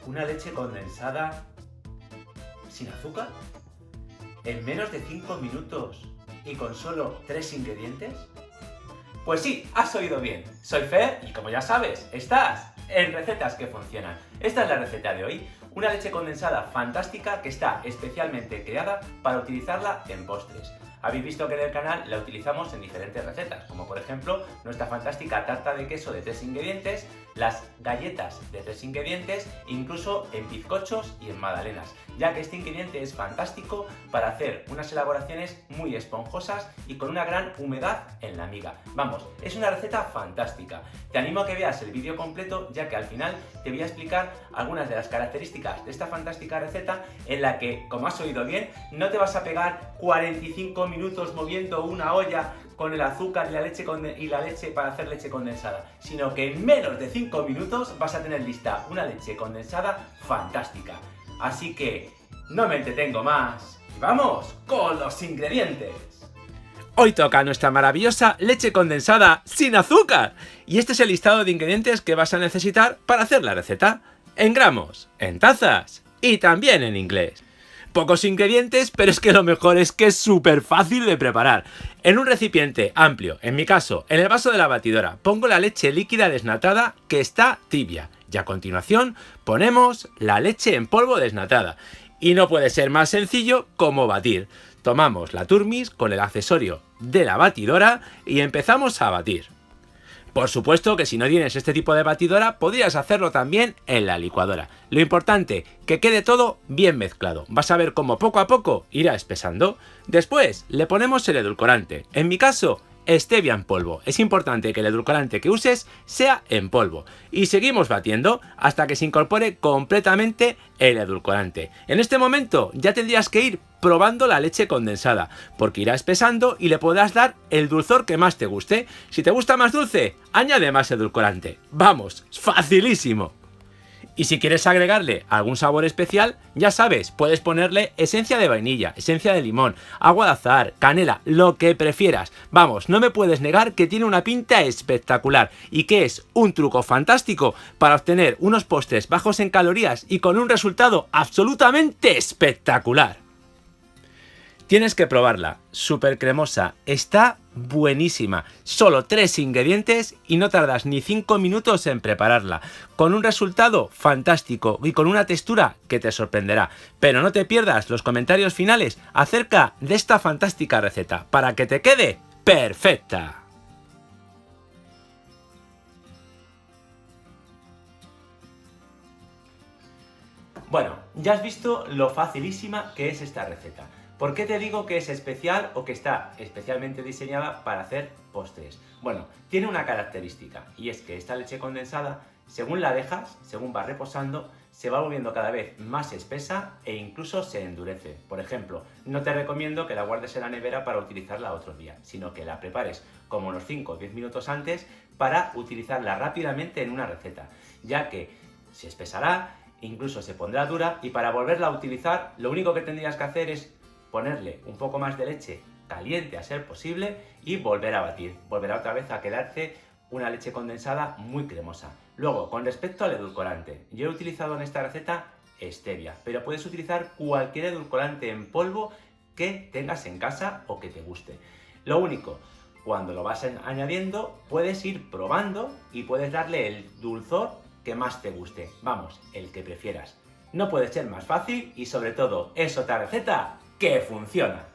una leche condensada sin azúcar en menos de 5 minutos y con solo 3 ingredientes? Pues sí, has oído bien. Soy Fer y como ya sabes, estás en Recetas que Funcionan. Esta es la receta de hoy, una leche condensada fantástica que está especialmente creada para utilizarla en postres. Habéis visto que en el canal la utilizamos en diferentes recetas, como por ejemplo nuestra fantástica tarta de queso de 3 ingredientes, las galletas de 3 ingredientes, incluso en bizcochos y en magdalenas, ya que este ingrediente es fantástico para hacer unas elaboraciones muy esponjosas y con una gran humedad en la miga. Vamos, es una receta fantástica. Te animo a que veas el vídeo completo, ya que al final te voy a explicar algunas de las características de esta fantástica receta en la que, como has oído bien, no te vas a pegar 45 minutos moviendo una olla con el azúcar y la leche para hacer leche condensada, sino que en menos de 5 minutos vas a tener lista una leche condensada fantástica. Así que no me entretengo más y vamos con los ingredientes. Hoy toca nuestra maravillosa leche condensada sin azúcar. Y este es el listado de ingredientes que vas a necesitar para hacer la receta. En gramos, en tazas y también en inglés. Pocos ingredientes, pero es que lo mejor es que es súper fácil de preparar. En un recipiente amplio, en mi caso, en el vaso de la batidora, pongo la leche líquida desnatada que está tibia. Y a continuación ponemos la leche en polvo desnatada. Y no puede ser más sencillo como batir. Tomamos la turmis con el accesorio de la batidora y empezamos a batir. Por supuesto que si no tienes este tipo de batidora, podrías hacerlo también en la licuadora. Lo importante, que quede todo bien mezclado. Vas a ver cómo poco a poco irá espesando. Después le ponemos el edulcorante. En mi caso, stevia en polvo. Es importante que el edulcorante que uses sea en polvo. Y seguimos batiendo hasta que se incorpore completamente el edulcorante. En este momento ya tendrías que ir probando la leche condensada, porque irá espesando y le podrás dar el dulzor que más te guste. Si te gusta más dulce, añade más edulcorante. ¡Vamos! ¡Facilísimo! Y si quieres agregarle algún sabor especial, ya sabes, puedes ponerle esencia de vainilla, esencia de limón, agua de azahar, canela, lo que prefieras. Vamos, no me puedes negar que tiene una pinta espectacular y que es un truco fantástico para obtener unos postres bajos en calorías y con un resultado absolutamente espectacular. Tienes que probarla, súper cremosa, está buenísima, solo 3 ingredientes y no tardas ni 5 minutos en prepararla, con un resultado fantástico y con una textura que te sorprenderá. Pero no te pierdas los comentarios finales acerca de esta fantástica receta, para que te quede perfecta. Bueno, ya has visto lo facilísima que es esta receta. ¿Por qué te digo que es especial o que está especialmente diseñada para hacer postres? Bueno, tiene una característica y es que esta leche condensada, según la dejas, según va reposando, se va volviendo cada vez más espesa e incluso se endurece. Por ejemplo, no te recomiendo que la guardes en la nevera para utilizarla otro día, sino que la prepares como unos 5 o 10 minutos antes para utilizarla rápidamente en una receta, ya que se espesará, incluso se pondrá dura y para volverla a utilizar lo único que tendrías que hacer es ponerle un poco más de leche caliente a ser posible y volver a batir. Volverá otra vez a quedarse una leche condensada muy cremosa. Luego, con respecto al edulcorante, yo he utilizado en esta receta stevia, pero puedes utilizar cualquier edulcorante en polvo que tengas en casa o que te guste. Lo único, cuando lo vas añadiendo, puedes ir probando y puedes darle el dulzor que más te guste. Vamos, el que prefieras. No puede ser más fácil y sobre todo es otra receta que funciona.